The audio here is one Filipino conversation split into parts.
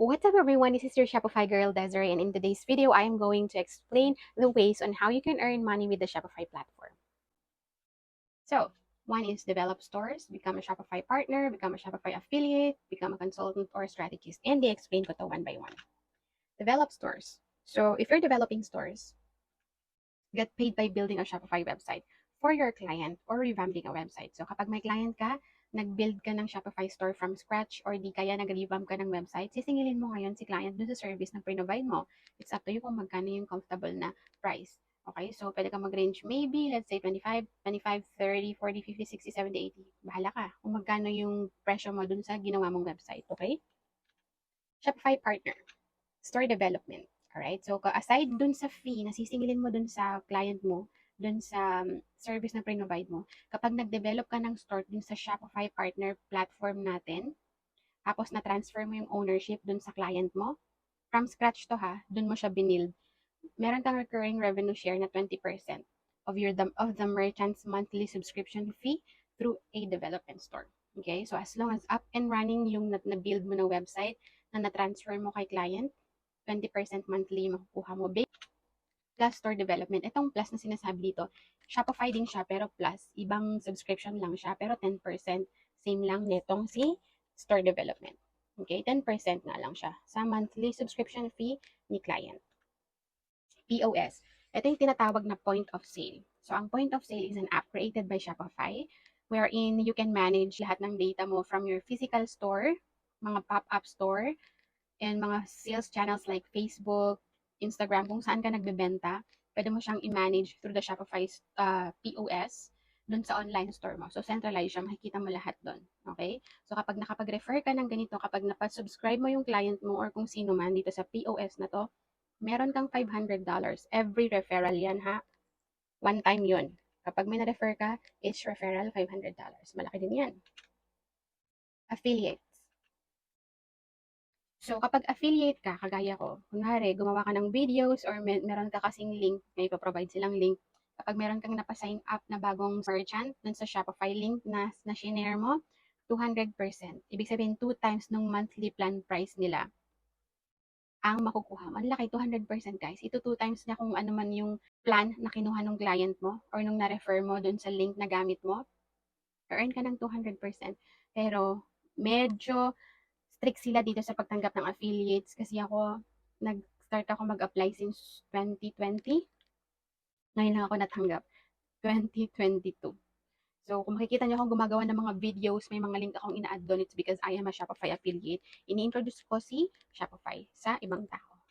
What's up everyone, this is your Shopify girl Desiree, and in today's video, I am going to explain the ways on how you can earn money with the Shopify platform. So, one is develop stores, become a Shopify partner, become a Shopify affiliate, become a consultant or strategist, and they explain ko to one by one. Develop stores. So, if you're developing stores, get paid by building a Shopify website for your client or revamping a website. So, kapag may client ka, nag-build ka ng Shopify store from scratch or di kaya nag-revamp ka ng website, sisingilin mo ngayon si client dun sa service na provide mo. It's up to you kung magkano yung comfortable na price. Okay, so pwede ka mag-range maybe, let's say 25, 25, 30, 40, 50, 60, 70, 80. Bahala ka kung magkano yung presyo mo dun sa ginawa mong website. Okay? Shopify partner. Store development. Alright? So, aside dun sa fee na sisingilin mo dun sa client mo, dun sa service na provide mo, kapag nag-develop ka ng store dun sa Shopify partner platform natin, tapos na-transfer mo yung ownership dun sa client mo, from scratch to ha, dun mo siya binild, meron kang recurring revenue share na 20% of the merchant's monthly subscription fee through a development store. Okay? So, as long as up and running yung na-build mo na website na na-transfer mo kay client, 20% monthly makukuha mo plus store development. Itong plus na sinasabi dito, Shopify din siya pero plus, ibang subscription lang siya pero 10% same lang netong si store development. Okay, 10% nga lang siya sa monthly subscription fee ni client. POS. Ito yung tinatawag na point of sale. So, ang point of sale is an app created by Shopify wherein you can manage lahat ng data mo from your physical store, mga pop-up store, and mga sales channels like Facebook, Instagram, kung saan ka nagbebenta, pwede mo siyang i-manage through the Shopify POS dun sa online store mo. So, centralized siya. Makikita mo lahat dun. Okay? So, kapag nakapag-refer ka ng ganito, kapag napasubscribe mo yung client mo or kung sino man dito sa POS na to, meron kang $500. Every referral yan, ha? One time yun. Kapag may na-refer ka, each referral, $500. Malaki din yan. Affiliate. So, kapag affiliate ka, kagaya ko, kunwari, gumawa ka ng videos or meron ka kasing link, may provide silang link. Kapag meron kang napasign up na bagong merchant dun sa Shopify link na shinare mo, 200%. Ibig sabihin, 2 times nung monthly plan price nila ang makukuha mo. Ang laki, 200% guys. Ito 2 times niya kung ano man yung plan na kinuha ng client mo or nung na-refer mo dun sa link na gamit mo. Earn ka ng 200%. Pero, medyo strict sila dito sa pagtanggap ng affiliates kasi ako, nag-start ako mag-apply since 2020. Ngayon lang ako natanggap, 2022. So, kung makikita nyo akong gumagawa ng mga videos, may mga link akong ina-add doon, it's because I am a Shopify affiliate. Ini-introduce ko si Shopify sa ibang tao.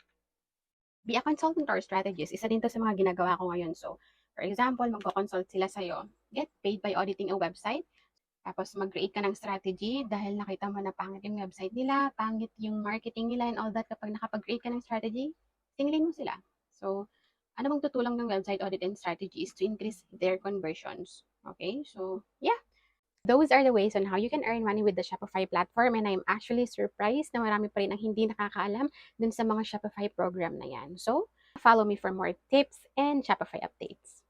Be a consultant or strategist. Isa din to sa mga ginagawa ko ngayon. So, for example, magko-consult sila sa'yo. Get paid by auditing a website. Tapos mag-create ka ng strategy dahil nakita mo na pangit yung website nila, pangit yung marketing nila and all that. Kapag nakapag-create ka ng strategy, singilin mo sila. So, ano bang tutulong ng website audit and strategy is to increase their conversions. Okay? So, yeah. Those are the ways on how you can earn money with the Shopify platform, and I'm actually surprised na marami pa rin ang hindi nakakaalam dun sa mga Shopify program na yan. So, follow me for more tips and Shopify updates.